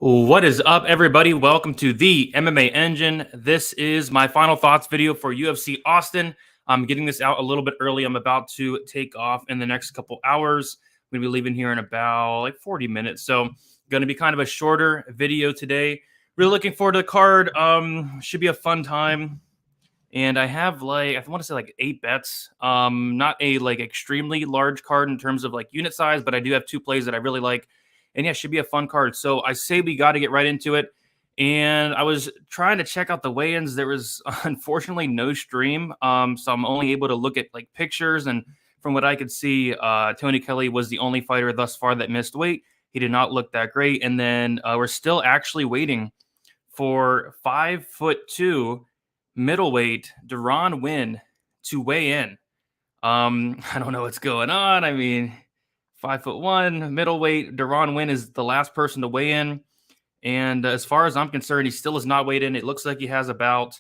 What is up, everybody? Welcome to the MMA Engine. This is my final thoughts video for UFC Austin. I'm getting this out a little bit early. I'm about to take off in the next couple hours. I'm going to be leaving here in about 40 minutes. So going to be kind of a shorter video today. Really looking forward to the card. Should be a fun time. And I have I want to say 8 bets. Not a extremely large card in terms of unit size, but I do have 2 plays that I really like. And yeah, should be a fun card. So I say we got to get right into it. And I was trying to check out the weigh-ins. There was unfortunately no stream. So I'm only able to look at pictures. And from what I could see, Tony Kelley was the only fighter thus far that missed weight. He did not look that great. And then we're still actually waiting for 5'2" middleweight Deron Winn to weigh in. I don't know what's going on. I mean, 5'1" middleweight Deron Winn is the last person to weigh in. And as far as I'm concerned, he still has not weighed in. It looks like he has about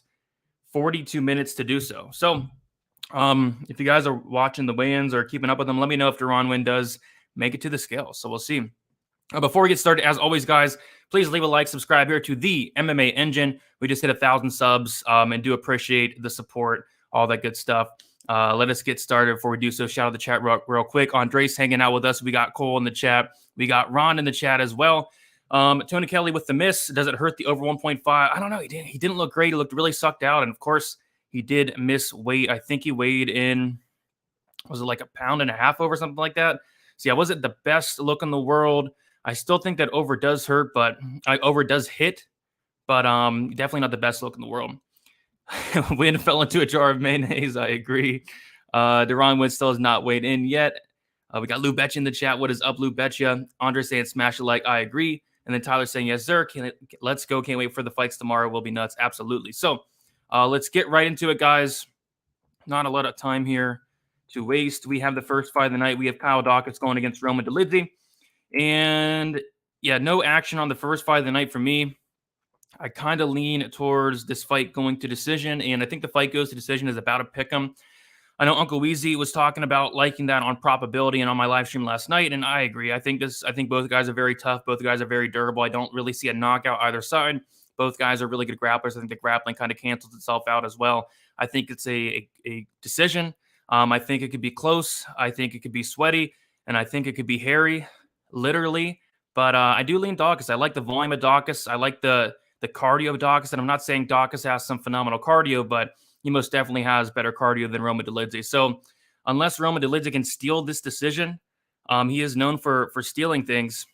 42 minutes to do so. So if you guys are watching the weigh-ins or keeping up with them, let me know if Deron Winn does make it to the scale. So we'll see. Before we get started, as always, guys, please leave a like, subscribe here to the MMA Engine. We just hit 1,000 subs and do appreciate the support, all that good stuff. Let us get started. Before we do so, shout out the chat real quick. Andres hanging out with us. We got Cole in the chat. We got Ron in the chat as well. Tony Kelley with the miss. Does it hurt the over 1.5? I don't know. He didn't look great. He looked really sucked out. And, of course, he did miss weight. I think he weighed in, was it like 1.5 pounds over, something like that? So, yeah, wasn't the best look in the world. I still think that over does hurt, but over does hit. But definitely not the best look in the world. Win fell into a jar of mayonnaise. I agree. Deron Winn still has not weighed in yet. We got Lou Betcha in the chat. What is up, Lou Betcha? Andre saying smash a like. I agree. And then Tyler saying, yes, sir. Let's go. Can't wait for the fights tomorrow. Will be nuts. Absolutely. So let's get right into it, guys. Not a lot of time here to waste. We have the first fight of the night. We have Kyle Daukaus going against Roman Dolidze. And yeah, no action on the first fight of the night for me. I kind of lean towards this fight going to decision, and I think the fight goes to decision is about a pick 'em. I know Uncle Weezy was talking about liking that on probability and on my live stream last night, and I agree. I think both guys are very tough. Both guys are very durable. I don't really see a knockout either side. Both guys are really good grapplers. I think the grappling kind of cancels itself out as well. I think it's a decision. I think it could be close. I think it could be sweaty, and I think it could be hairy, literally. But I do lean Daukaus. I like the volume of Daukaus. I like the cardio of Daukaus, and I'm not saying Daukaus has some phenomenal cardio, but he most definitely has better cardio than Roman Dolidze. So unless Roman Dolidze can steal this decision, he is known for stealing things.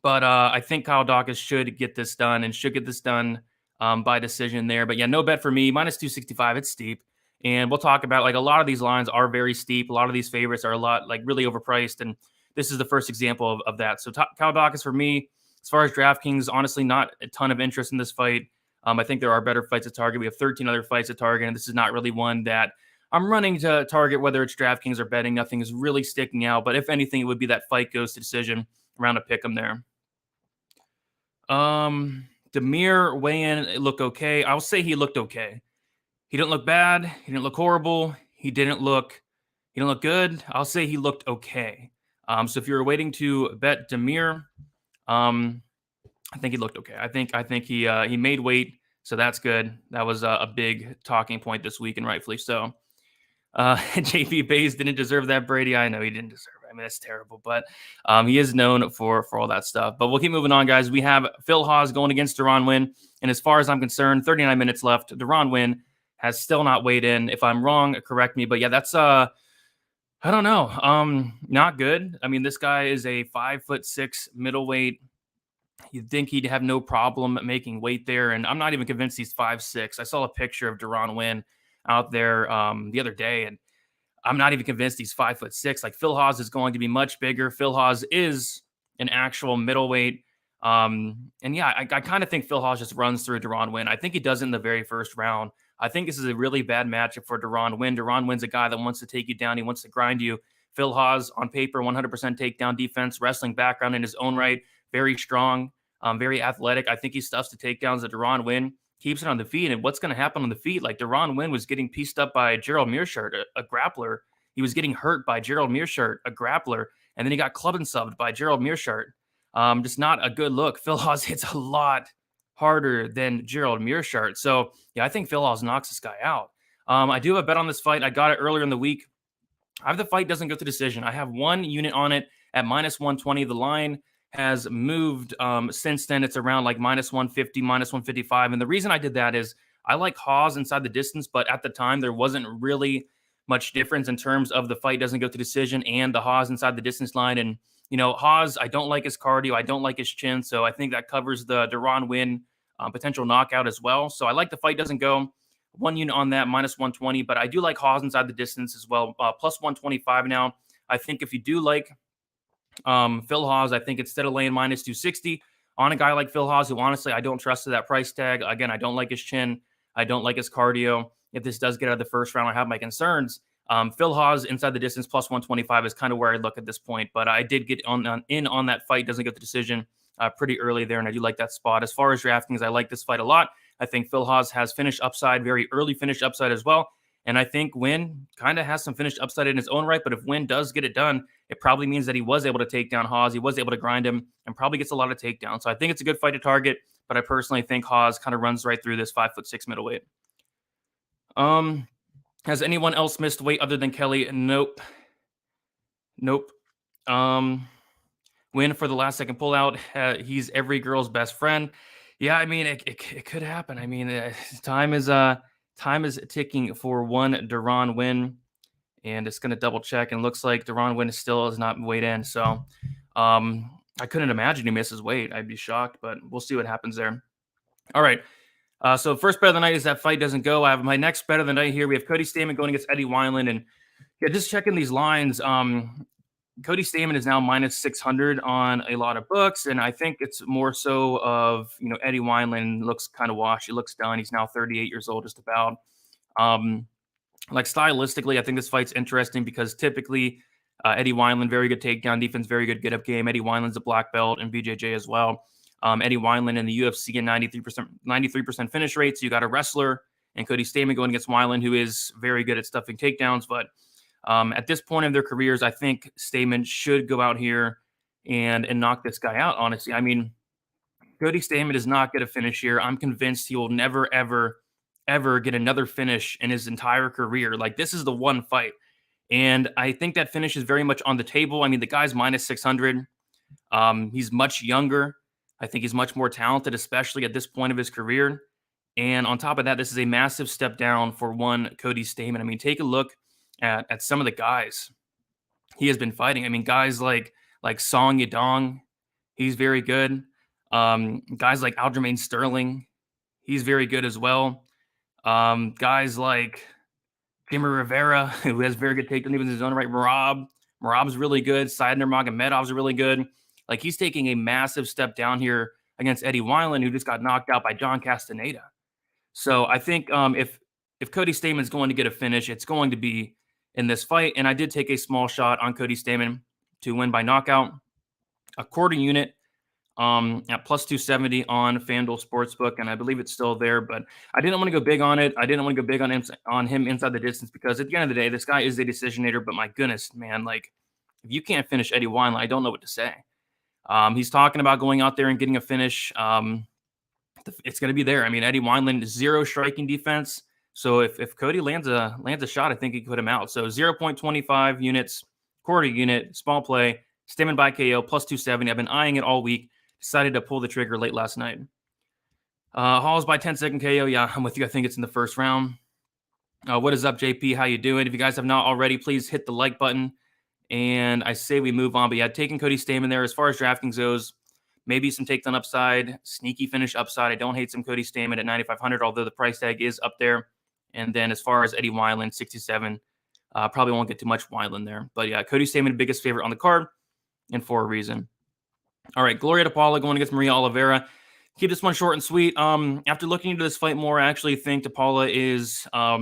But I think Kyle Daukaus should get this done and should get this done by decision there. But yeah, no bet for me. Minus 265, it's steep. And we'll talk about a lot of these lines are very steep. A lot of these favorites are a lot really overpriced. And this is the first example of that. So Kyle Daukaus for me. As far as DraftKings, honestly, not a ton of interest in this fight. I think there are better fights at target. We have 13 other fights at target, and this is not really one that I'm running to target, whether it's DraftKings or betting. Nothing is really sticking out, but if anything, it would be that fight goes to decision around a pick 'em there. Damir weigh-in looked okay. I'll say he looked okay. He didn't look bad. He didn't look horrible. He didn't look good. I'll say he looked okay. So if you're waiting to bet Damir, I think he looked okay. I think he made weight, so that's good. That was a big talking point this week, and rightfully so. JP Bays didn't deserve that, Brady. I know he didn't deserve it. I mean, that's terrible, but he is known for all that stuff. But we'll keep moving on, guys. We have Phil Hawes going against Deron Winn, and as far as I'm concerned, 39 minutes left. Deron Winn has still not weighed in. If I'm wrong, correct me. But yeah, that's I don't know. Not good. I mean, this guy is a 5'6" middleweight. You'd think he'd have no problem making weight there, and I'm not even convinced he's 5'6". I saw a picture of Deron Winn out there the other day, and I'm not even convinced he's 5'6". Phil Hawes is going to be much bigger. Phil Hawes is an actual middleweight. And yeah, I kind of think Phil Hawes just runs through Deron Winn. I think he does it in the very first round. I think this is a really bad matchup for Deron Winn. Deron Winn's a guy that wants to take you down. He wants to grind you. Phil Hawes, on paper, 100% takedown defense, wrestling background in his own right, very strong, very athletic. I think he stuffs the takedowns that Deron Winn keeps it on the feet. And what's going to happen on the feet? Deron Winn was getting pieced up by Gerald Meerschaert, a grappler. He was getting hurt by Gerald Meerschaert, a grappler. And then he got club and subbed by Gerald Meerschaert. Just not a good look. Phil Hawes hits a lot harder than Gerald Meerschaert. So, yeah, I think Phil Hawes knocks this guy out. I do have a bet on this fight. I got it earlier in the week. I have the fight doesn't go to decision. I have one unit on it at minus 120. The line has moved since then. It's around like minus 150, minus 155. And the reason I did that is I like Hawes inside the distance, but at the time there wasn't really much difference in terms of the fight doesn't go to decision and the Hawes inside the distance line. And, you know, Hawes, I don't like his cardio. I don't like his chin. So I think that covers the Duran win potential knockout as well. So I like the fight doesn't go. One unit on that, minus 120. But I do like Hawes inside the distance as well. Plus 125 now. I think if you do like Phil Hawes, I think instead of laying minus 260 on a guy like Phil Hawes, who honestly I don't trust to that price tag. Again, I don't like his chin. I don't like his cardio. If this does get out of the first round, I have my concerns. Phil Hawes inside the distance plus 125 is kind of where I look at this point. But I did get in on that fight. Doesn't get the decision pretty early there, and I do like that spot. As far as DraftKings, I like this fight a lot. I think Phil Hawes has finished upside, very early finished upside as well. And I think Wynn kind of has some finished upside in his own right. But if Wynn does get it done, it probably means that he was able to take down Hawes. He was able to grind him and probably gets a lot of takedowns. So I think it's a good fight to target. But I personally think Hawes kind of runs right through this 5'6" middleweight. Has anyone else missed weight other than Kelley? Nope. Win for the last second pullout. He's every girl's best friend. Yeah, I mean, it could happen. I mean, time is ticking for one Duran win, and it's going to double check. And looks like Duran win still is not weighed in. So I couldn't imagine he misses weight. I'd be shocked, but we'll see what happens there. All right. So first bet of the night is that fight doesn't go. I have my next bet of the night here. We have Cody Stamann going against Eddie Wineland. And yeah, just checking these lines. Cody Stamann is now minus 600 on a lot of books. And I think it's more so of, you know, Eddie Wineland looks kind of washed. He looks done. He's now 38 years old, just about. Like stylistically, I think this fight's interesting because typically Eddie Wineland, very good takedown defense, very good get-up game. Eddie Wineland's a black belt and BJJ as well. Eddie Wineland in the UFC and 93% finish rate. So you got a wrestler and Cody Stamann going against Wineland, who is very good at stuffing takedowns. But at this point of their careers, I think Stamann should go out here and knock this guy out, honestly. I mean, Cody Stamann does not get a finish here. I'm convinced he will never, ever get another finish in his entire career. Like, this is the one fight. And I think that finish is very much on the table. I mean, the guy's minus 600. He's much younger. I think he's much more talented, especially at this point of his career. And on top of that, this is a massive step down for one Cody Stamann. I mean, take a look at some of the guys he has been fighting. I mean, guys like Song Yadong, he's very good. Guys like Aljamain Sterling, he's very good as well. Guys like Jimmy Rivera, who has very good takedown even in his own right. Marab's really good. Said Nurmagomedov's really good. Like, he's taking a massive step down here against Eddie Wineland, who just got knocked out by John Castaneda. So I think if Cody Stamann's going to get a finish, it's going to be in this fight. And I did take a small shot on Cody Stamann to win by knockout. A quarter unit at plus 270 on FanDuel Sportsbook, and I believe it's still there. But I didn't want to go big on it. I didn't want to go big on him inside the distance because at the end of the day, this guy is a decisionator. But my goodness, man, like, if you can't finish Eddie Wineland, I don't know what to say. He's talking about going out there and getting a finish. It's going to be there. I mean, Eddie Wineland, 0 striking defense. So if Cody lands a shot, I think he could put him out. So 0.25 units, quarter unit, small play, Stamann by KO, plus 270. I've been eyeing it all week. Decided to pull the trigger late last night. Halls by 10-second KO. Yeah, I'm with you. I think it's in the first round. What is up, JP? How you doing? If you guys have not already, please hit the like button. And I say we move on. But yeah, taking Cody Stamann there as far as DraftKings goes, maybe some takedown upside, sneaky finish upside. I don't hate some Cody Stamann at 9,500, although the price tag is up there. And then as far as Eddie Wineland, 67, probably won't get too much Wineland there. But yeah, Cody Stamann, biggest favorite on the card, and for a reason. All right, Gloria to Paula going against Maria Oliveira. Keep this one short and sweet. After looking into this fight more, I actually think DePaula is, I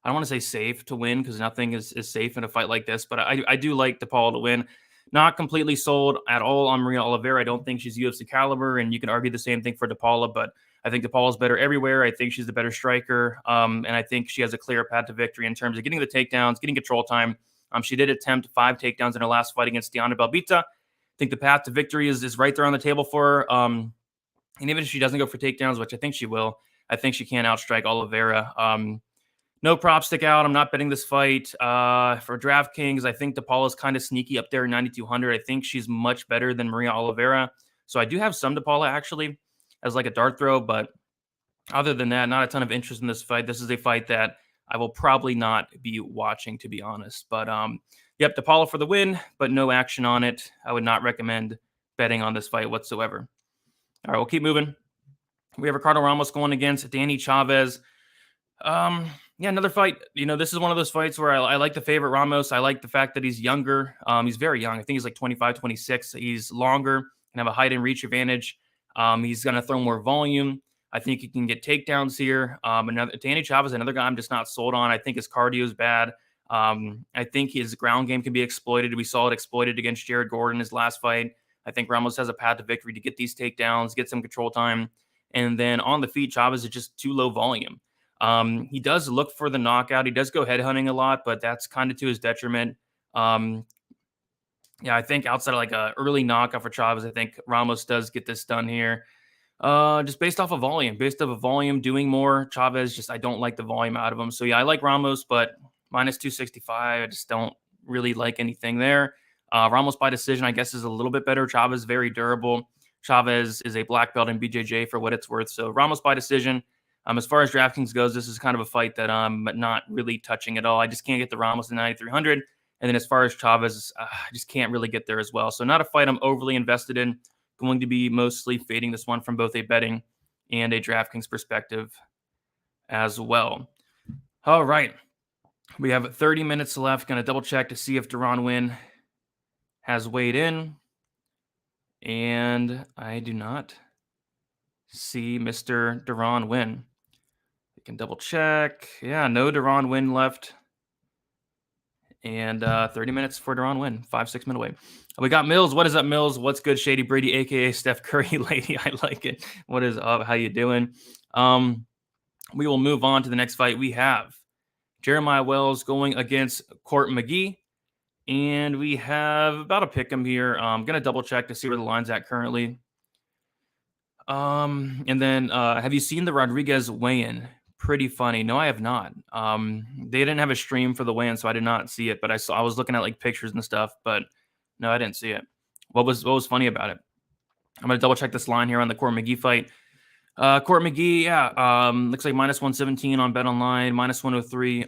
don't want to say safe to win because nothing is safe in a fight like this, but I do like DePaula to win. Not completely sold at all on Maria Oliveira. I don't think she's UFC caliber, and you can argue the same thing for DePaula, but I think DePaula's better everywhere. I think she's the better striker, and I think she has a clear path to victory in terms of getting the takedowns, getting control time. She did attempt 5 takedowns in her last fight against Diana Belbita. think the path to victory is right there on the table for her. And even if she doesn't go for takedowns, which I think she will, I think she can outstrike Oliveira. No props stick out. I'm not betting this fight. For DraftKings, I think Paula's kind of sneaky up there, 9,200. I think she's much better than Maria Oliveira. So I do have some Paula actually as like a dart throw, but other than that, not a ton of interest in this fight. This is a fight that I will probably not be watching, to be honest. But yep, Paula for the win, but no action on it. I would not recommend betting on this fight whatsoever. All right, we'll keep moving. We have Ricardo Ramos going against Danny Chavez. Yeah, another fight. This is one of those fights where I like the favorite Ramos. I like the fact that he's younger. He's very young. I think he's like 25, 26. He's longer, can have a height and reach advantage. He's going to throw more volume. I think he can get takedowns here. Danny Chavez, another guy I'm just not sold on. I think his cardio is bad. I think his ground game can be exploited. We saw it exploited against Jared Gordon his last fight. I think Ramos has a path to victory to get these takedowns, get some control time. And then on the feet, Chavez is just too low volume. He does look for the knockout. He does go headhunting a lot, but that's kind of to his detriment. Yeah, I think outside of like a early knockout for Chavez, I think Ramos does get this done here. Just based off of volume, doing more. Chavez, I don't like the volume out of him. So yeah, I like Ramos, but minus 265, I just don't really like anything there. Ramos by decision, I guess, is a little bit better. Chavez, very durable. Chavez is a black belt in BJJ for what it's worth. So Ramos by decision. As far as DraftKings goes, this is kind of a fight that I'm not really touching at all. I just can't get the Ramos to 9,300. And then as far as Chavez, I just can't really get there as well. So not a fight I'm overly invested in. Going to be mostly fading this one from both a betting and a DraftKings perspective as well. All right. We have 30 minutes left. Going to double check to see if Duran Win has weighed in. And I do not see Mr. Duran Win. We can double check. Yeah, no Duran Win left. And 30 minutes for Duran Win. 5-6 minutes away. We got Mills. What is up, Mills? What's good, Shady Brady, a.k.a. Steph Curry lady? I like it. What is up? How you doing? We will move on to the next fight. We have Jeremiah Wells going against Court McGee. And we have about a pick 'em here. I'm going to double check to see where the line's at currently. And then have you seen the Rodrigues weigh-in? Pretty funny. No, I have not. They didn't have a stream for the weigh-in, so I did not see it. But I was looking at like pictures and stuff, but no, I didn't see it. What was funny about it? I'm gonna double check this line here on the Court McGee fight. Court McGee, yeah, looks like minus 117 on Bet Online, minus 103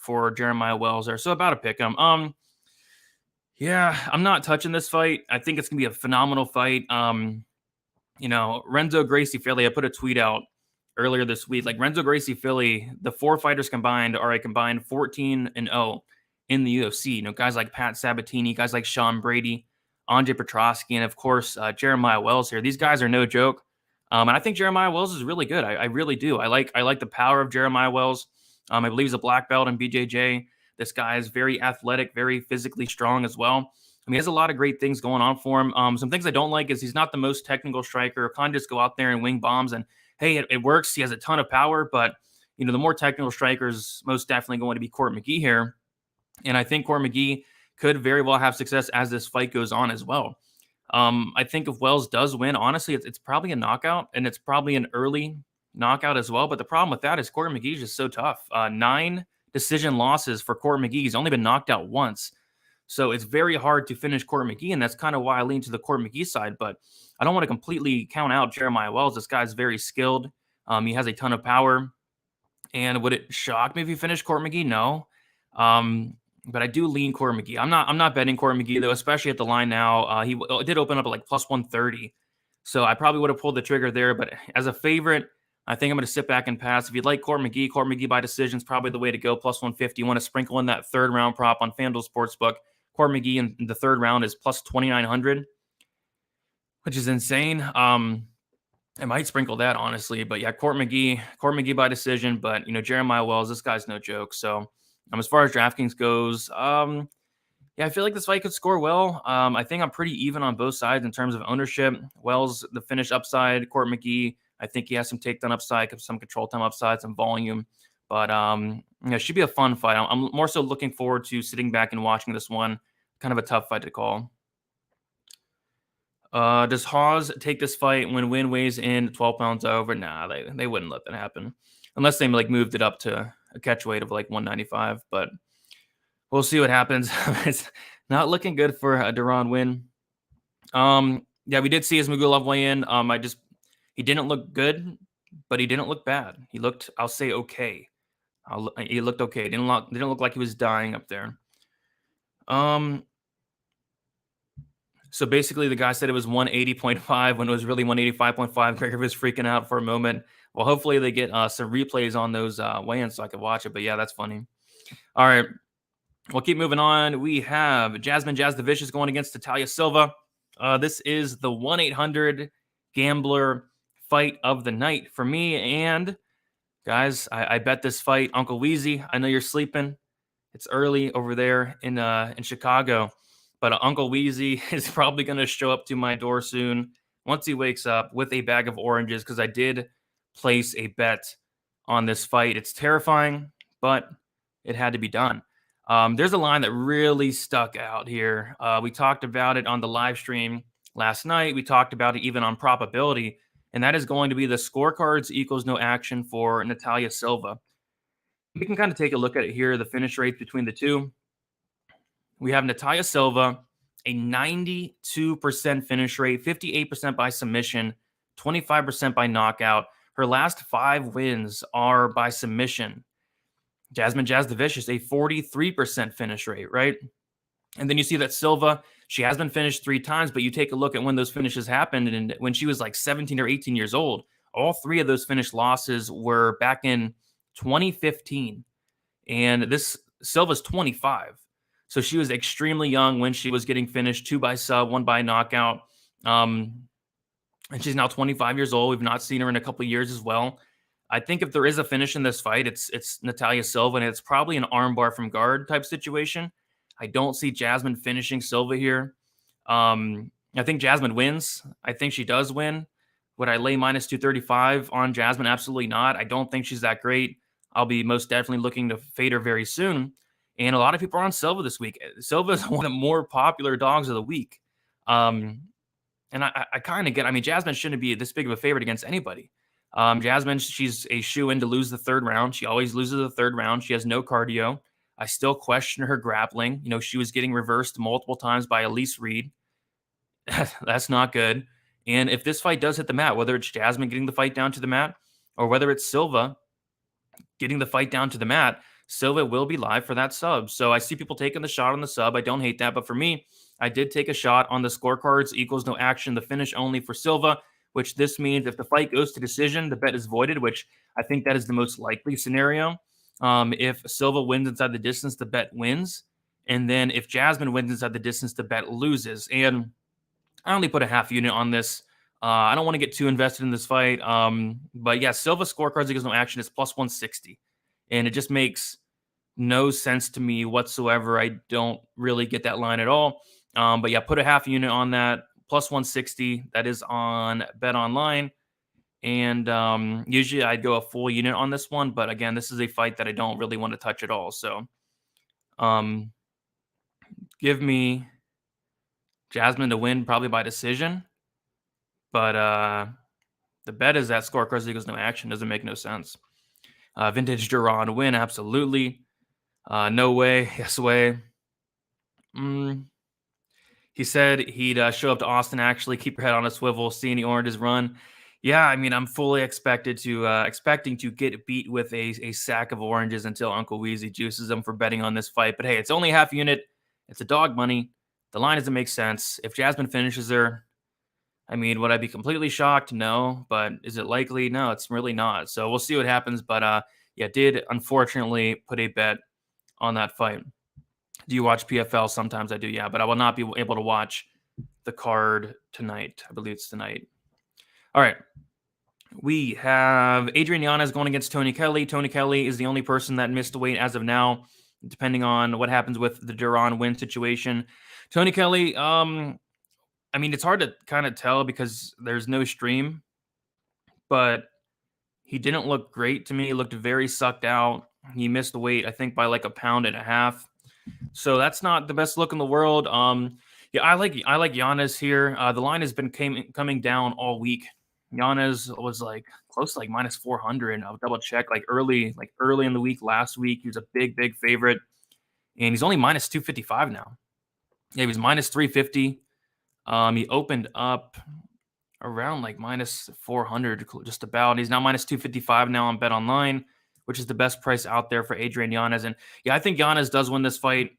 for Jeremiah Wells there. So about a pick 'em. Yeah, I'm not touching this fight. I think it's gonna be a phenomenal fight. Renzo Gracie Philly, I put a tweet out earlier this week. Like Renzo Gracie Philly, the four fighters combined are a combined 14-0 in the UFC. Guys like Pat Sabatini, guys like Sean Brady, Andre Petrosky, and of course, Jeremiah Wells here. These guys are no joke. And I think Jeremiah Wells is really good. I really do. I like the power of Jeremiah Wells. I believe he's a black belt in BJJ. This guy is very athletic, very physically strong as well. He has a lot of great things going on for him. Some things I don't like is he's not the most technical striker. Can't just go out there and wing bombs and, hey, it works. He has a ton of power, but, the more technical striker is most definitely going to be Court McGee here. And I think Court McGee could very well have success as this fight goes on as well. I think if Wells does win, honestly, it's probably a knockout, and it's probably an early knockout as well. But the problem with that is Court McGee is just so tough. 9 decision losses for Court McGee. He's only been knocked out once. So it's very hard to finish Court McGee, and that's kind of why I lean to the Court McGee side. But I don't want to completely count out Jeremiah Wells. This guy's very skilled. He has a ton of power. And would it shock me if he finished Court McGee? No. But I do lean Court McGee. I'm not betting Court McGee, though, especially at the line now. He did open up at like plus 130. So I probably would have pulled the trigger there. But as a favorite, I think I'm going to sit back and pass. If you'd like Court McGee by decision is probably the way to go, plus 150. You want to sprinkle in that third round prop on FanDuel Sportsbook. Court McGee in the third round is plus 2,900, which is insane. I might sprinkle that, honestly. But yeah, Court McGee by decision. But, Jeremiah Wells, this guy's no joke. So as far as DraftKings goes, yeah, I feel like this fight could score well. I think I'm pretty even on both sides in terms of ownership. Wells, the finish upside. Court McGee, I think he has some takedown upside, some control time upside, some volume. But it should be a fun fight. I'm more so looking forward to sitting back and watching this one. Kind of a tough fight to call. Does Hawes take this fight when Win weighs in 12 pounds over? Nah, they wouldn't let that happen unless they like moved it up to a catch weight of like 195. But we'll see what happens. It's not looking good for a Duran Win. Yeah, we did see Ismagulov weigh in. He didn't look good, but he didn't look bad. He looked, I'll say, okay. He looked okay. Didn't look like he was dying up there. So basically, the guy said it was 180.5 when it was really 185.5. Gregory was freaking out for a moment. Well, hopefully they get some replays on those weigh-ins so I could watch it. But yeah, that's funny. All right, we'll keep moving on. We have Jasmine Jasudavicius going against Natalia Silva. This is the 1-800 gambler fight of the night for me. And guys, I bet this fight. Uncle Weezy, I know you're sleeping. It's early over there in Chicago. But Uncle Weezy is probably going to show up to my door soon once he wakes up with a bag of oranges because I did place a bet on this fight. It's terrifying, but it had to be done. There's a line that really stuck out here. We talked about it on the live stream last night. We talked about it even on probability, and that is going to be the scorecards equals no action for Natalia Silva. We can kind of take a look at it here, the finish rates between the two. We have Natalia Silva, a 92% finish rate, 58% by submission, 25% by knockout. Her last 5 wins are by submission. Jasmine Jasudavicius, a 43% finish rate, right? And then you see that Silva, she has been finished 3 times, but you take a look at when those finishes happened, and when she was like 17 or 18 years old, all 3 of those finished losses were back in 2015. And this Silva's 25. So she was extremely young when she was getting finished, 2 by sub, 1 by knockout. And she's now 25 years old. We've not seen her in a couple of years as well. I think if there is a finish in this fight, it's Natalia Silva, and it's probably an armbar from guard type situation. I don't see Jasmine finishing Silva here. I think Jasmine wins. I think she does win. Would I lay minus 235 on Jasmine? Absolutely not. I don't think she's that great. I'll be most definitely looking to fade her very soon. And a lot of people are on Silva this week. Silva is one of the more popular dogs of the week. And I kind of get, I mean, Jasmine shouldn't be this big of a favorite against anybody. Jasmine, she's a shoe-in to lose the 3rd round. She always loses the 3rd round. She has no cardio. I still question her grappling. You know, she was getting reversed multiple times by Elise Reed. That's not good. And if this fight does hit the mat, whether it's Jasmine getting the fight down to the mat or whether it's Silva getting the fight down to the mat, Silva will be live for that sub. So I see people taking the shot on the sub. I don't hate that. But for me, I did take a shot on the scorecards equals no action, the finish only for Silva, which this means if the fight goes to decision, the bet is voided, which I think that is the most likely scenario. If Silva wins inside the distance, the bet wins. And then if Jasmine wins inside the distance, the bet loses. And I only put a half unit on this. I don't want to get too invested in this fight. But yeah, Silva scorecards equals no action is plus 160. And it just makes no sense to me whatsoever. I don't really get that line at all. But yeah, put a half unit on that. Plus 160. That is on Bet Online. And usually I'd go a full unit on this one. But again, this is a fight that I don't really want to touch at all. So give me Jasmine to win probably by decision. But the bet is that scorecards equals no action. Doesn't make no sense. Vintage Duran win, absolutely. No way. Yes way. He said he'd show up to Austin, actually. Keep your head on a swivel. See any oranges run. Yeah, I mean, I'm fully expecting to get beat with a sack of oranges until Uncle Weezy juices them for betting on this fight. But hey, it's only half unit. It's a dog money. The line doesn't make sense. If Jasmine finishes her, I mean, would I be completely shocked? No. But is it likely? No, it's really not. So we'll see what happens. But yeah, did unfortunately put a bet on that fight. Do you watch PFL? Sometimes I do, yeah. But I will not be able to watch the card tonight. I believe it's tonight. All right. We have Adrian Yanez going against Tony Kelley. Tony Kelley is the only person that missed weight as of now, depending on what happens with the Duran win situation. Tony Kelley, I mean, it's hard to kind of tell because there's no stream, but he didn't look great to me. He looked very sucked out. He missed the weight, I think, by like 1.5 pounds. So that's not the best look in the world. Yeah, I like Yanez here. The line has been coming down all week. Yanez was like close to like minus 400. I'll double check like early in the week last week. He was a big favorite, and he's only minus 255 now. Yeah, he was minus 350. He opened up around like minus 400, just about. He's now minus 255 now on Bet Online, which is the best price out there for Adrian Yanez. And yeah, I think Yanez does win this fight.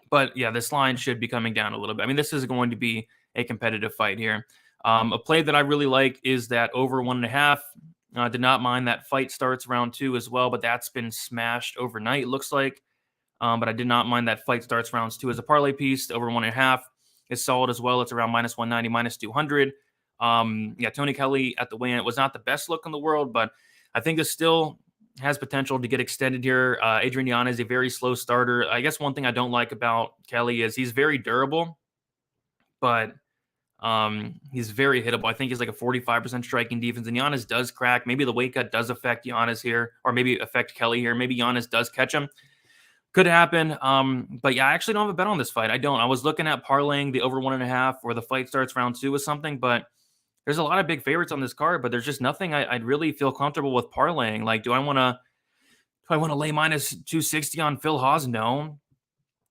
But yeah, this line should be coming down a little bit. I mean, this is going to be a competitive fight here. A play that I really like is that over 1.5. Did not mind that fight starts round 2 as well, but that's been smashed overnight, it looks like. But I did not mind that fight starts rounds 2 as a parlay piece. Over 1.5 is solid as well. It's around minus 190, minus 200. Yeah, Tony Kelley at the weigh-in. It was not the best look in the world, but I think this still has potential to get extended here. Adrian Yanez is a very slow starter. I guess one thing I don't like about Kelley is he's very durable, but he's very hittable. I think he's like a 45% striking defense, and Yanez does crack. Maybe the weight cut does affect Yanez here, or maybe affect Kelley here. Maybe Yanez does catch him. Could happen. But yeah, I actually don't have a bet on this fight. I don't. I was looking at parlaying the over 1.5 where the fight starts round 2 with something, but there's a lot of big favorites on this card, but there's just nothing I'd really feel comfortable with parlaying. Like, do I want to lay minus 260 on Phil Haas? No.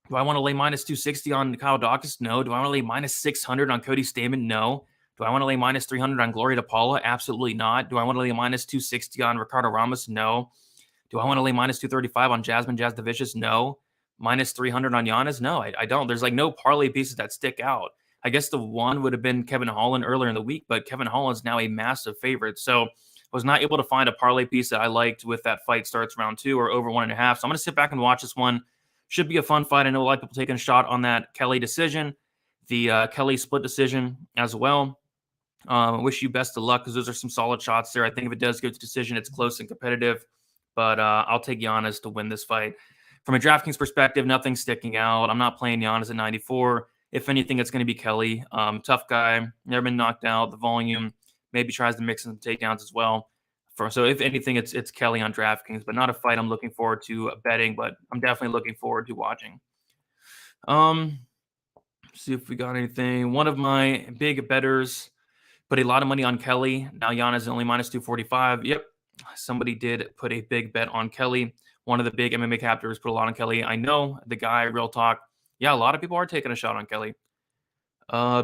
Do I want to lay minus 260 on Kyle Dawkins? No. Do I want to lay minus 600 on Cody Stamann? No. Do I want to lay minus 300 on Gloria Paula? Absolutely not. Do I want to lay minus 260 on Ricardo Ramos? No. Do I want to lay minus 235 on Jasmine Jasudavicius? No. Minus 300 on Yanez? No, I don't. There's like no parlay pieces that stick out. I guess the one would have been Kevin Holland earlier in the week, but Kevin Holland's now a massive favorite. So I was not able to find a parlay piece that I liked with that fight starts round 2 or over 1.5. So I'm going to sit back and watch this one. Should be a fun fight. I know a lot of people taking a shot on that Kelley decision, the Kelley split decision as well. I wish you best of luck because those are some solid shots there. I think if it does go to decision, it's close and competitive. But I'll take Yanez to win this fight. From a DraftKings perspective, nothing's sticking out. I'm not playing Yanez at 94. If anything, it's going to be Kelley. Tough guy, never been knocked out. The volume, maybe tries to mix some takedowns as well. So if anything, it's Kelley on DraftKings, but not a fight I'm looking forward to betting, but I'm definitely looking forward to watching. See if we got anything. One of my big bettors put a lot of money on Kelley. Now Yanez is only minus 245. Yep. Somebody did put a big bet on Kelley. One of the big MMA captors put a lot on Kelley. I know the guy, real talk. Yeah, a lot of people are taking a shot on Kelley.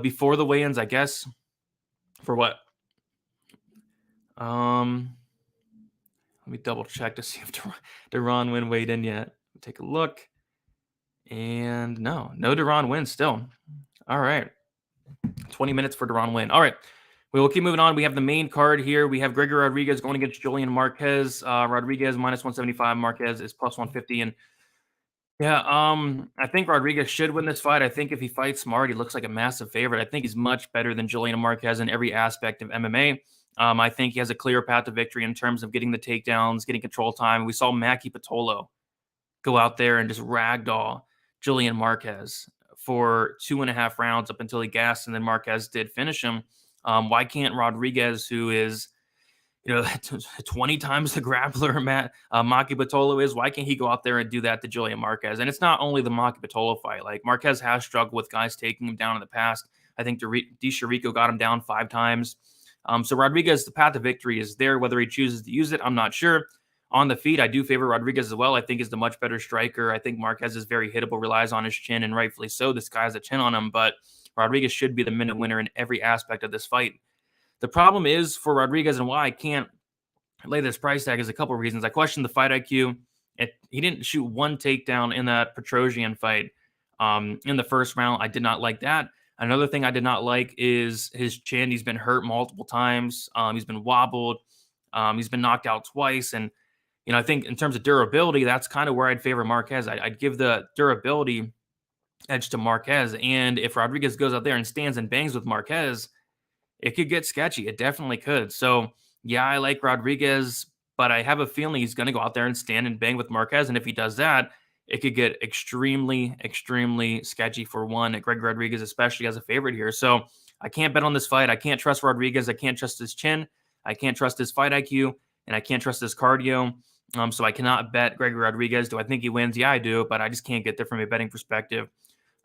Before the weigh-ins, I guess. For what? Let me double check to see if Duran Win weighed in yet. Take a look. And no Duran Win still. All right. 20 minutes for Duran Win. All right. We will keep moving on. We have the main card here. We have Gregory Rodrigues going against Julian Marquez. Rodrigues minus 175. Marquez is plus 150. And yeah, I think Rodrigues should win this fight. I think if he fights smart, he looks like a massive favorite. I think he's much better than Julian Marquez in every aspect of MMA. I think he has a clear path to victory in terms of getting the takedowns, getting control time. We saw Maki Pitolo go out there and just ragdoll Julian Marquez for 2.5 rounds up until he gassed, and then Marquez did finish him. Why can't Rodrigues, who is 20 times the grappler Maki Pitolo is, why can't he go out there and do that to Julian Marquez? And it's not only the Maki Pitolo fight. Like, Marquez has struggled with guys taking him down in the past. I think DeChirico got him down 5 times. So Rodrigues, the path to victory is there. Whether he chooses to use it, I'm not sure. On the feet, I do favor Rodrigues as well. I think he's the much better striker. I think Marquez is very hittable, relies on his chin, and rightfully so. This guy has a chin on him, but Rodrigues should be the minute winner in every aspect of this fight. The problem is for Rodrigues, and why I can't lay this price tag, is a couple of reasons. I question the fight IQ. He didn't shoot one takedown in that Petrosian fight in the first round. I did not like that. Another thing I did not like is his chin. He's been hurt multiple times. He's been wobbled. He's been knocked out twice. And, I think in terms of durability, that's kind of where I'd favor Marquez. I'd give the durability edge to Marquez. And if Rodrigues goes out there and stands and bangs with Marquez, it could get sketchy. It definitely could. So, yeah, I like Rodrigues, but I have a feeling he's going to go out there and stand and bang with Marquez. And if he does that, it could get extremely, extremely sketchy for one. Greg Rodrigues, especially as a favorite here. So I can't bet on this fight. I can't trust Rodrigues. I can't trust his chin. I can't trust his fight IQ. And I can't trust his cardio. So I cannot bet Gregory Rodrigues. Do I think he wins? Yeah, I do. But I just can't get there from a betting perspective.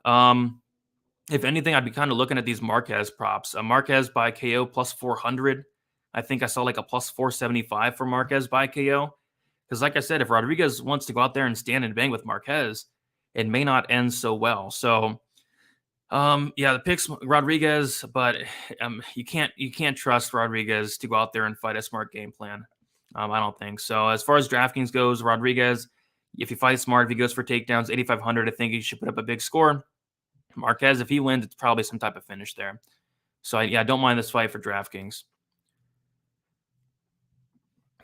If anything, I'd be kind of looking at these Marquez props. Marquez by KO plus 400. I think I saw like a plus 475 for Marquez by KO. Because like I said, if Rodrigues wants to go out there and stand and bang with Marquez, it may not end so well. So yeah, the pick's Rodrigues, but you can't trust Rodrigues to go out there and fight a smart game plan. I don't think so. As far as DraftKings goes, Rodrigues, if he fights smart, if he goes for takedowns, 8,500, I think he should put up a big score. Marquez, if he wins, it's probably some type of finish there. So yeah, I don't mind this fight for DraftKings.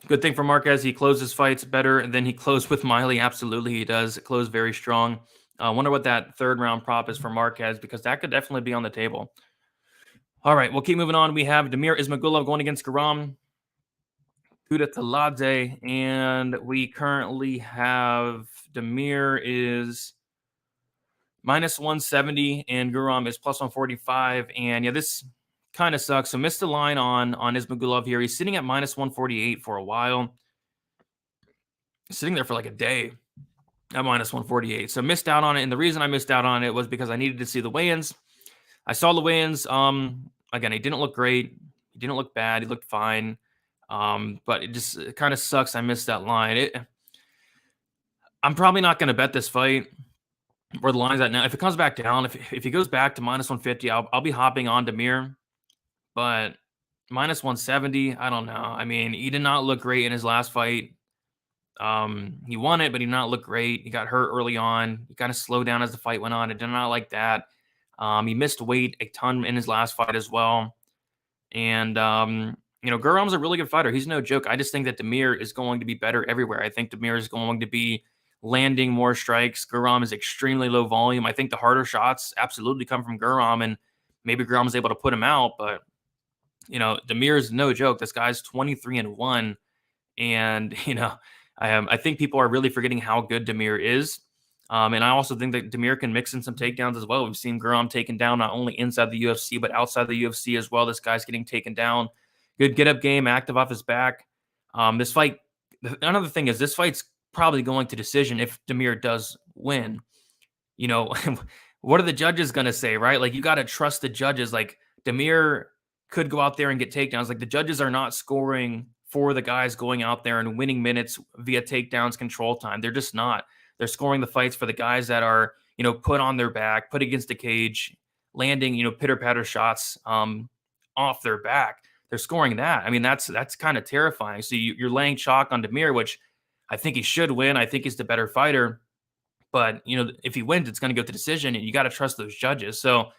Good thing for Marquez, he closes fights better than he closed with Miley. Absolutely, he does close very strong. I wonder what that third round prop is for Marquez, because that could definitely be on the table. All right, we'll keep moving on. We have Damir Ismagulov going against Guram, Kutateladze, and we currently have Damir is minus 170 and Guram is plus 145. And yeah, this kind of sucks. So missed the line on Ismagulov here. He's sitting at minus 148 for a while. Sitting there for like a day at minus 148. So missed out on it. And the reason I missed out on it was because I needed to see the weigh-ins. I saw the weigh-ins. Again, he didn't look great. He didn't look bad. He looked fine. But it kind of sucks I missed that line. I'm probably not going to bet this fight where the line's at now. If it comes back down, if he goes back to minus 150, I'll be hopping on Damir. But minus 170, I don't know. I mean, he did not look great in his last fight. He won it, but he did not look great. He got hurt early on. He kind of slowed down as the fight went on. I did not like that. He missed weight a ton in his last fight as well. And, Guram's a really good fighter. He's no joke. I just think that Damir is going to be better everywhere. I think Damir is going to be landing more strikes. Guram is extremely low volume. I think the harder shots absolutely come from Guram, and maybe Guram is able to put him out. But, Damir is no joke. This guy's 23-1. And, I think people are really forgetting how good Damir is. And I also think that Damir can mix in some takedowns as well. We've seen Guram taken down not only inside the UFC, but outside the UFC as well. This guy's getting taken down. Good get-up game, active off his back. This fight, another thing is this fight's probably going to decision if Damir does win. What are the judges going to say, right? Like, you got to trust the judges. Like, Damir could go out there and get takedowns. Like, the judges are not scoring for the guys going out there and winning minutes via takedowns, control time. They're just not. They're scoring the fights for the guys that are, put on their back, put against the cage, landing, pitter-patter shots off their back. They're scoring that. I mean, that's kind of terrifying. So you're laying chalk on Damir, which I think he should win. I think he's the better fighter. But, if he wins, it's going to go to decision, and you got to trust those judges. So,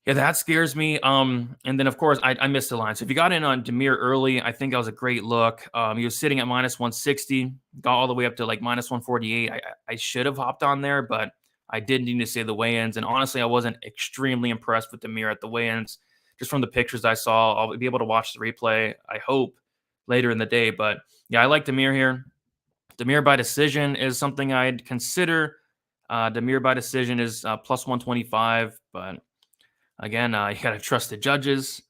yeah, that scares me. And then, of course, I missed the line. So if you got in on Damir early, I think that was a great look. He was sitting at minus 160, got all the way up to like minus 148. I should have hopped on there, but I did need to say the weigh-ins. And honestly, I wasn't extremely impressed with Damir at the weigh-ins. Just from the pictures I saw, I'll be able to watch the replay, I hope, later in the day. But, yeah, I like Damir here. Damir by decision is something I'd consider. Damir by decision is plus 125, but again, you got to trust the judges.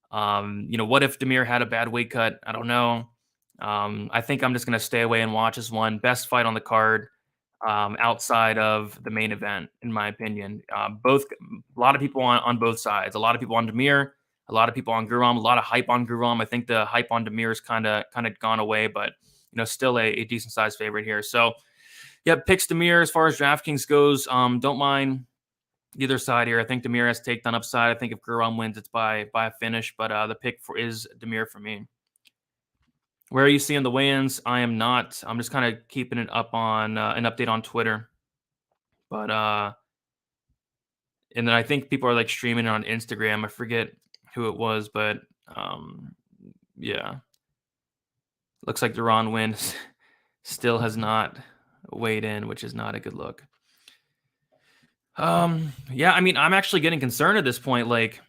What if Damir had a bad weight cut? I don't know. I think I'm just going to stay away and watch this one. Best fight on the card outside of the main event, in my opinion. A lot of people on both sides. A lot of people on Damir, a lot of people on Guram, a lot of hype on Guram. I think the hype on Damir is kind of gone away, but still a decent sized favorite here. So, yeah, picks Damir as far as DraftKings goes. Don't mind either side here. I think Damir has takedown upside. I think if Guram wins, it's by a finish, but the pick is Damir for me. Where are you seeing the weigh-ins? I am not. I'm just kind of keeping it up on an update on Twitter. But and then I think people are like streaming it on Instagram. I forget who it was, but yeah. Looks like Duran wins. Still has not weighed in, which is not a good look. Yeah, I mean, I'm actually getting concerned at this point. Like,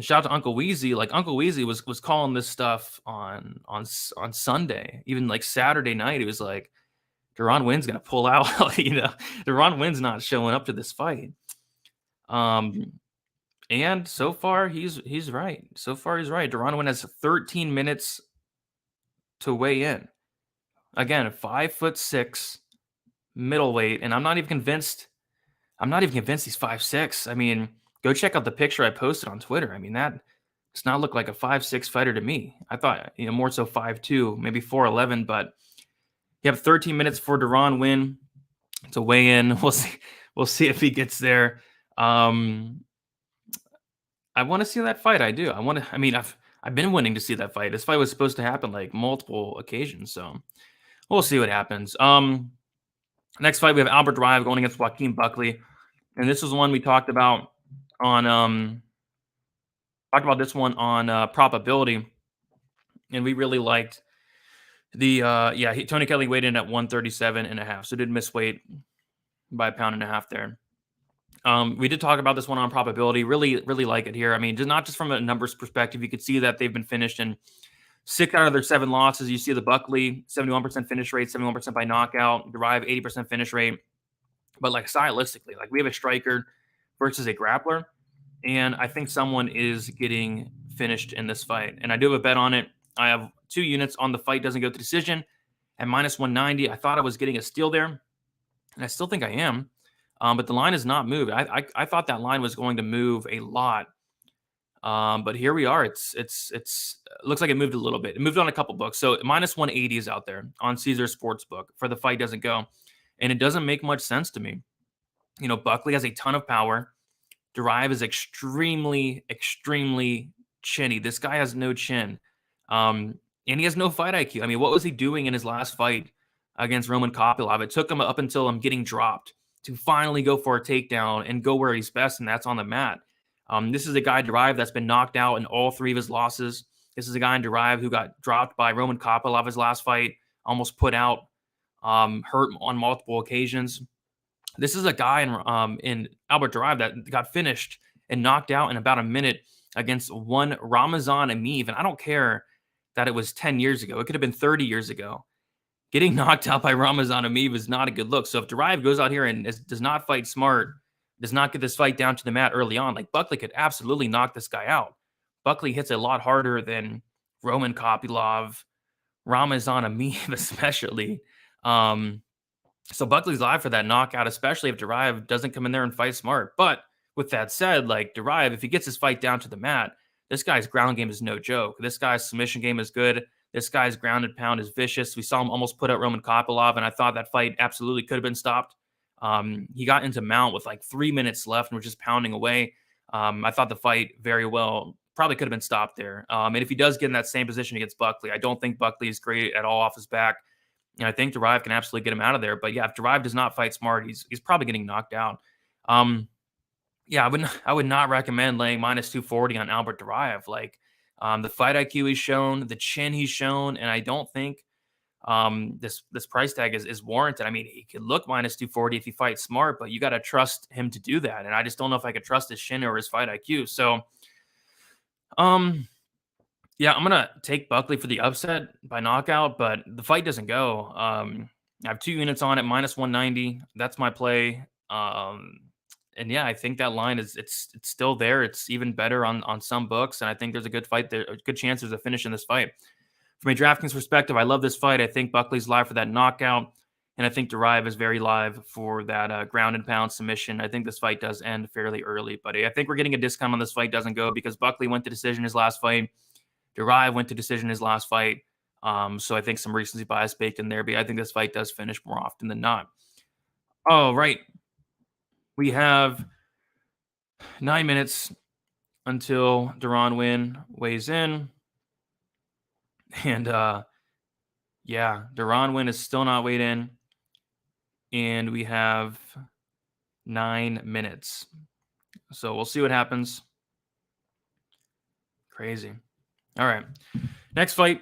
shout out to Uncle Weezy. Like, Uncle Weezy was calling this stuff on Sunday, even like Saturday night. He was like, Duran Wynn's gonna pull out. Duran Wynn's not showing up to this fight. And so far he's right. So far he's right. Duran Wynn has 13 minutes to weigh in. Again, 5'6", middleweight, and I'm not even convinced. I'm not even convinced he's 5'6". I mean, go check out the picture I posted on Twitter. I mean, that does not look like a 5'6" fighter to me. I thought, more so 5'2", maybe 4'11", but you have 13 minutes for Duran Win to weigh in. We'll see. We'll see if he gets there. I want to see that fight. I do. I mean, I've been wanting to see that fight. This fight was supposed to happen like multiple occasions, so we'll see what happens. Next fight we have Albert Duraev going against Joaquin Buckley, and this is one we talked about on this one on probability, and we really liked the Tony Kelley weighed in at 137.5, so did miss weight by 1.5 pounds there. We did talk about this one on probability. Really, really like it here. I mean, not just from a numbers perspective, you could see that they've been finished in 6 out of their 7 losses. You see the Buckley 71% finish rate, 71% by knockout, Duraev 80% finish rate. But like stylistically, like we have a striker versus a grappler, and I think someone is getting finished in this fight. And I do have a bet on it. I have 2 units on the fight doesn't go to decision at -190. I thought I was getting a steal there, and I still think I am. But the line has not moved. I thought that line was going to move a lot. But here we are. It looks like it moved a little bit. It moved on a couple books. So -180 is out there on Caesar Sportsbook for the fight doesn't go. And it doesn't make much sense to me. Buckley has a ton of power. Duraev is extremely, extremely chinny. This guy has no chin. And he has no fight IQ. I mean, what was he doing in his last fight against Roman Kopylov? It took him up until him getting dropped to finally go for a takedown and go where he's best, and that's on the mat. This is a guy, Duraev, that's been knocked out in all 3 of his losses. This is a guy in Duraev who got dropped by Roman Kopylov his last fight, almost put out, hurt on multiple occasions. This is a guy in Albert Duraev that got finished and knocked out in about a minute against one Ramazan Emeev, and I don't care that it was 10 years ago. It could have been 30 years ago. Getting knocked out by Ramazan Emeev is not a good look. So if Duraev goes out here and does not fight smart, does not get this fight down to the mat early on, like Buckley could absolutely knock this guy out. Buckley hits a lot harder than Roman Kopylov, Ramazan Emeev especially. So Buckley's live for that knockout, especially if Duraev doesn't come in there and fight smart. But with that said, like Duraev, if he gets his fight down to the mat, this guy's ground game is no joke. This guy's submission game is good. This guy's grounded pound is vicious. We saw him almost put out Roman Kopylov, and I thought that fight absolutely could have been stopped. He got into mount with like 3 minutes left and was just pounding away. I thought the fight very well probably could have been stopped there. And if he does get in that same position against Buckley, I don't think Buckley is great at all off his back. And I think Duraev can absolutely get him out of there. But yeah, if Duraev does not fight smart, he's probably getting knocked out. Yeah, I would not recommend laying -240 on Albert Duraev. Like the fight IQ he's shown, the chin he's shown, and I don't think this price tag is warranted. I mean, he could look -240 if he fights smart, but you got to trust him to do that. And I just don't know if I could trust his chin or his fight IQ. So, yeah, I'm gonna take Buckley for the upset by knockout, but the fight doesn't go. I have 2 units on it, -190. That's my play. And yeah, I think that line it's still there. It's even better on some books, and I think there's a good fight there, a good chance there's a finish in this fight. From a DraftKings perspective, I love this fight. I think Buckley's live for that knockout, and I think Duraev is very live for that ground and pound submission. I think this fight does end fairly early, but I think we're getting a discount on this fight doesn't go because Buckley went to decision his last fight. Duraev went to decision his last fight. So I think some recency bias baked in there, but I think this fight does finish more often than not. Oh, right. We have 9 minutes until Duran Win weighs in. And yeah, Duran Win is still not weighed in. And we have 9 minutes. So we'll see what happens. Crazy. All right. Next fight.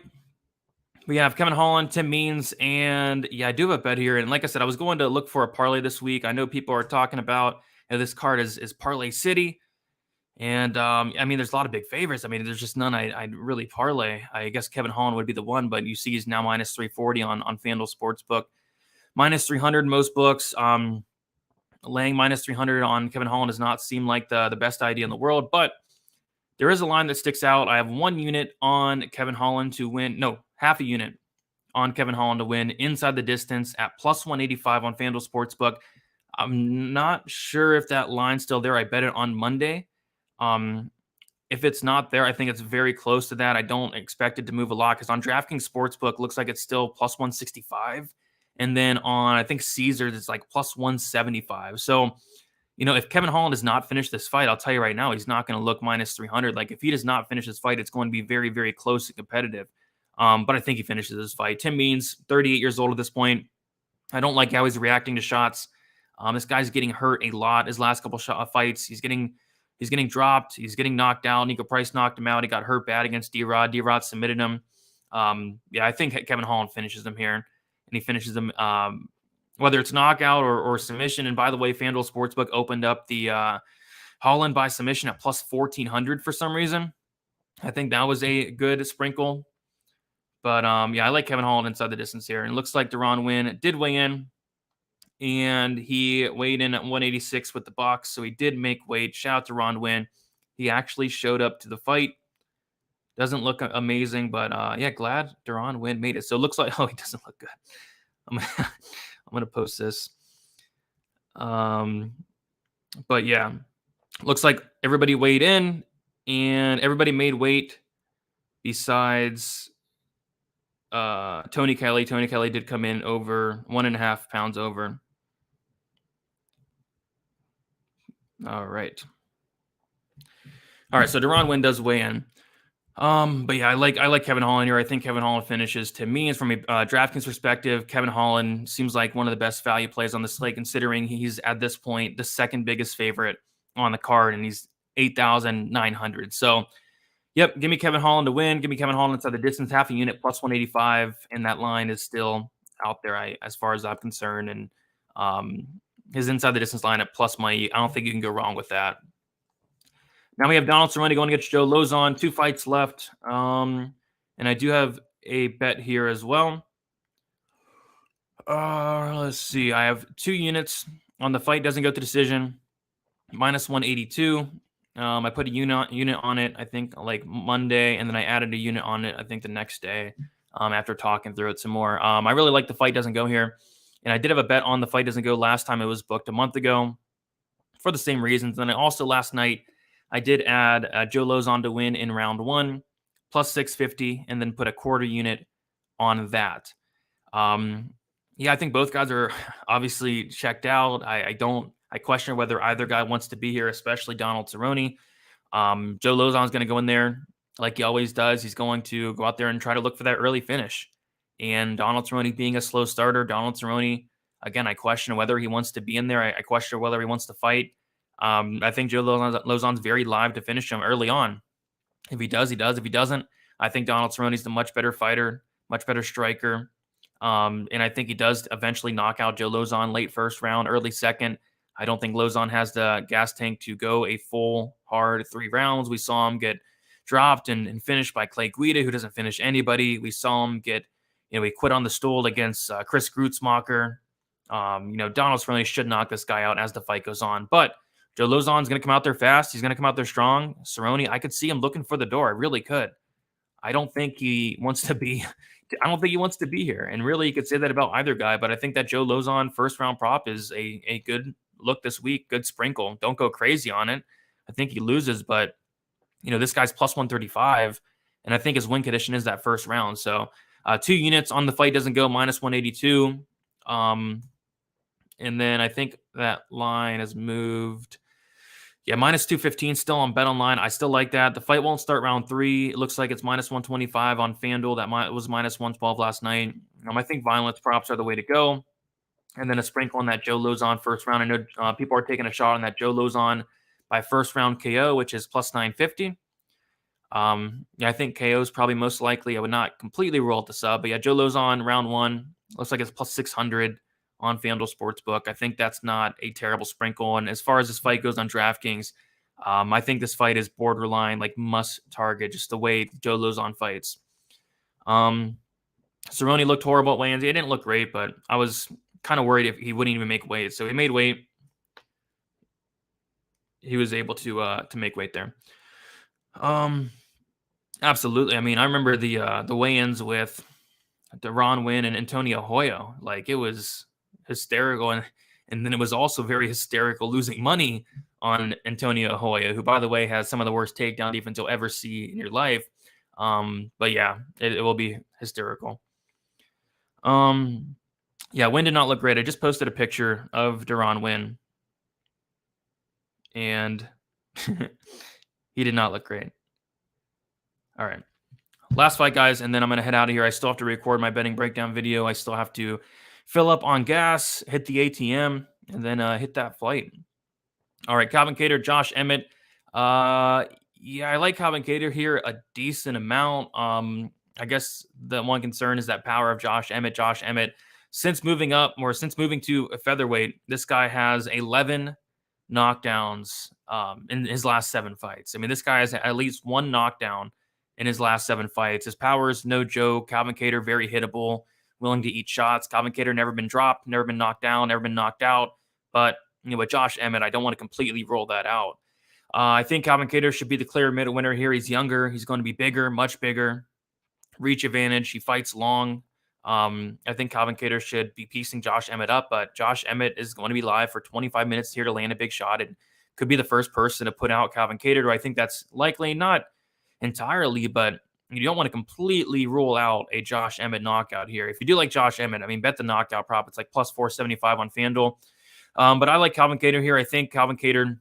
We have Kevin Holland, Tim Means, and yeah, I do have a bet here. And like I said, I was going to look for a parlay this week. I know people are talking about this card is parlay city. And I mean, there's a lot of big favorites. I mean, there's just none I'd really parlay. I guess Kevin Holland would be the one, but you see he's now -340 on FanDuel Sportsbook. -300 in most books. Laying -300 on Kevin Holland does not seem like the best idea in the world, but there is a line that sticks out. I have 1 unit on Kevin Holland to win. No, half a unit on Kevin Holland to win inside the distance at +185 on FanDuel Sportsbook. I'm not sure if that line's still there. I bet it on Monday. Um, if it's not there, I think it's very close to that. I don't expect it to move a lot because on DraftKings Sportsbook, looks like it's still plus 165. And then on, I think, Caesars, it's like plus 175. So, if Kevin Holland does not finish this fight, I'll tell you right now, he's not going to look minus 300. Like, if he does not finish this fight, it's going to be very, very close and competitive. But I think he finishes this fight. Tim Means, 38 years old at this point. I don't like how he's reacting to shots. This guy's getting hurt a lot. His last couple fights, he's getting dropped. He's getting knocked out. Nico Price knocked him out. He got hurt bad against D-Rod. D-Rod submitted him. I think Kevin Holland finishes him here, and he finishes him whether it's knockout or submission. And by the way, FanDuel Sportsbook opened up the Holland by submission at plus 1,400 for some reason. I think that was a good sprinkle. But I like Kevin Holland inside the distance here. And it looks like Deron Winn did weigh in. And he weighed in at 186 with the box, so he did make weight. Shout out to Ron Wynn. He actually showed up to the fight. Doesn't look amazing, but glad Deron Wynn made it. So it looks like, he doesn't look good. I'm gonna post this. But yeah, looks like everybody weighed in, and everybody made weight besides Tony Kelley. Tony Kelley did come in over 1.5 pounds over. All right. So Deron Wynn does weigh in. But yeah, I like Kevin Holland here. I think Kevin Holland finishes. To me, it's from a DraftKings perspective, Kevin Holland seems like one of the best value plays on the slate, considering he's at this point the second biggest favorite on the card, and he's 8,900. So, yep, give me Kevin Holland to win. Give me Kevin Holland inside the distance, half a unit plus 185, and that line is still out there as far as I'm concerned. And his inside the distance line at plus money, I don't think you can go wrong with that. Now we have Donald Cerrone going against Joe Lauzon. 2 fights left. And I do have a bet here as well. Let's see. I have 2 units on the fight. Doesn't go to decision. Minus 182. I put a unit on it, I think, like Monday, and then I added a unit on it, I think, the next day after talking through it some more. I really like the fight doesn't go here. And I did have a bet on the fight doesn't go last time it was booked a month ago for the same reasons. And I also last night, I did add Joe Lauzon to win in round 1, plus 650, and then put a quarter unit on that. I think both guys are obviously checked out. I question whether either guy wants to be here, especially Donald Cerrone. Joe Lauzon is going to go in there like he always does. He's going to go out there and try to look for that early finish. And Donald Cerrone being a slow starter, Donald Cerrone, again, I question whether he wants to be in there. I question whether he wants to fight. I think Joe Lauzon's very live to finish him early on. If he does, he does. If he doesn't, I think Donald Cerrone's the much better fighter, much better striker. And I think he does eventually knock out Joe Lauzon late first round, early second. I don't think Lauzon has the gas tank to go a full, hard 3 rounds. We saw him get dropped and finished by Clay Guida, who doesn't finish anybody. We saw him get, he quit on the stool against Chris Grutzmacher. Donald Cerrone should knock this guy out as the fight goes on. But Joe Lauzon's going to come out there fast. He's going to come out there strong. Cerrone, I could see him looking for the door. I really could. I don't think he wants to be here. And really, you could say that about either guy. But I think that Joe Lauzon first round prop is a good look this week. Good sprinkle. Don't go crazy on it. I think he loses, but this guy's plus 135, and I think his win condition is that first round. So 2 units on the fight doesn't go, minus 182. And then I think that line has moved. Yeah, minus 215 still on BetOnline. I still like that. The fight won't start round 3. It looks like it's minus 125 on FanDuel. That was minus 112 last night. I think violence props are the way to go. And then a sprinkle on that Joe Lauzon first round. I know people are taking a shot on that Joe Lauzon by first round KO, which is plus 950. I think KO is probably most likely. I would not completely rule out the sub. But yeah, Joe Lauzon round 1. Looks like it's plus 600 on FanDuel Sportsbook. I think that's not a terrible sprinkle. And as far as this fight goes on DraftKings, I think this fight is borderline, like must target, just the way Joe Lauzon fights. Cerrone looked horrible at weigh-ins. He didn't look great, but I was kind of worried if he wouldn't even make weight. So he made weight. He was able to make weight there. Absolutely. I mean, I remember the weigh-ins with Deron Wynn and Antonio Hoyo. Like, it was hysterical. And And then it was also very hysterical losing money on Antonio Hoya, who, by the way, has some of the worst takedown defense you'll ever see in your life. But yeah, it will be hysterical. Yeah, Win did not look great. I just posted a picture of Duran Win, and he did not look great. All right. Last fight, guys, and then I'm going to head out of here. I still have to record my betting breakdown video. I still have to fill up on gas, hit the ATM, and then hit that flight. All right, Calvin Kattar, Josh Emmett. Yeah, I like Calvin Kattar here a decent amount. I guess the one concern is that power of Josh Emmett. Josh Emmett, since moving to a featherweight, this guy has 11 knockdowns in his last 7 fights. I mean, this guy has at least 1 knockdown in his last 7 fights. His power is no joke. Calvin Kattar, very hittable, willing to eat shots. Calvin Kattar never been dropped, never been knocked down, never been knocked out. But with Josh Emmett, I don't want to completely roll that out. I think Calvin Kattar should be the clear middle winner here. He's younger. He's going to be bigger, much bigger. Reach advantage. He fights long. I think Calvin Kattar should be piecing Josh Emmett up, but Josh Emmett is going to be live for 25 minutes here to land a big shot and could be the first person to put out Calvin Kattar. I think that's likely, not entirely, but you don't want to completely rule out a Josh Emmett knockout here. If you do like Josh Emmett, I mean, bet the knockout prop. It's like plus 475 on FanDuel. But I like Calvin Kattar here. I think Calvin Kattar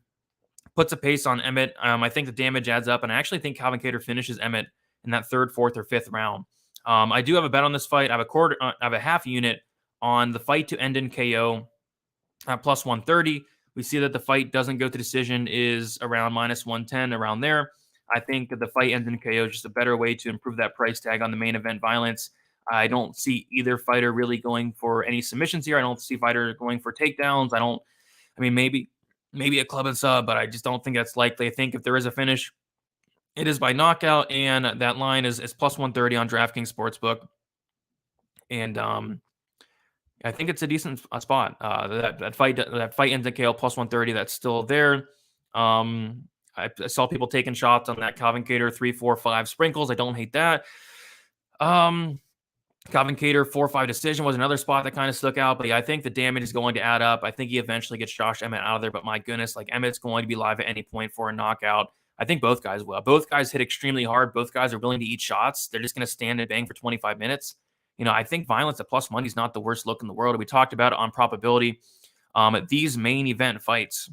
puts a pace on Emmett. I think the damage adds up, and I actually think Calvin Kattar finishes Emmett in that 3rd, 4th, or 5th round. I do have a bet on this fight. I have a half unit on the fight to end in KO at plus 130. We see that the fight doesn't go to decision is around minus 110, around there. I think that the fight ends in KO is just a better way to improve that price tag on the main event violence. I don't see either fighter really going for any submissions here. I don't see fighter going for takedowns. Maybe a club and sub, but I just don't think that's likely. I think if there is a finish, it is by knockout, and that line is plus 130 on DraftKings Sportsbook. And I think it's a decent spot. That fight ends in KO plus 130. That's still there. I saw people taking shots on that Calvin Kattar 3, 4, 5 sprinkles. I don't hate that. Calvin Kattar 4-5 decision was another spot that kind of stuck out. But yeah, I think the damage is going to add up. I think he eventually gets Josh Emmett out of there. But my goodness, like Emmett's going to be live at any point for a knockout. I think both guys will. Both guys hit extremely hard. Both guys are willing to eat shots. They're just going to stand and bang for 25 minutes. I think violence at plus money is not the worst look in the world. We talked about it on probability. These main event fights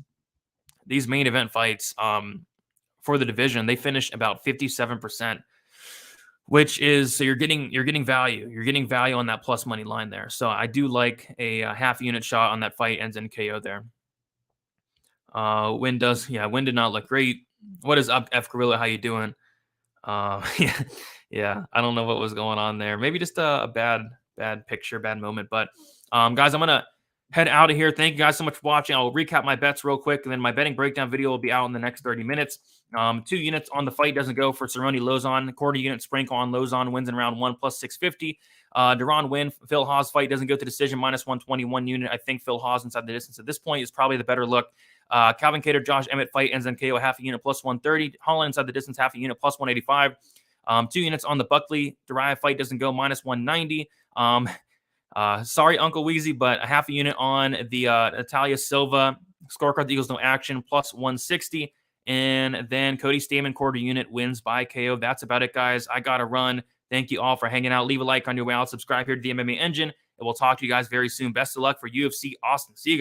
for the division, they finished about 57%, which is, so you're getting value. You're getting value on that plus money line there. So I do like a half unit shot on that fight ends in KO there. Win did not look great. What is up, F Gorilla? How you doing? Yeah. I don't know what was going on there. Maybe just a bad picture, bad moment. But guys, I'm gonna head out of here. Thank you guys so much for watching. I'll recap my bets real quick, and then my betting breakdown video will be out in the next 30 minutes. 2 units on the fight doesn't go for Cerrone Lauzon. Quarter unit sprinkle on Lauzon wins in round 1 plus 650. Duran Win, Phil Haas fight doesn't go to decision, minus 121 unit. I think Phil Haas inside the distance at this point is probably the better look. Calvin Kattar, Josh Emmett fight ends in KO, half a unit plus 130. Holland inside the distance, half a unit plus 185. 2 units on the Buckley Duraev fight doesn't go, minus 190. Sorry, Uncle Weezy, but a half a unit on the Natalia Silva scorecard, the Eagles no action, plus 160. And then Cody Stamann quarter unit wins by KO. That's about it, guys. I got to run. Thank you all for hanging out. Leave a like on your way out. Subscribe here to the MMA Engine, and we'll talk to you guys very soon. Best of luck for UFC Austin. See you guys.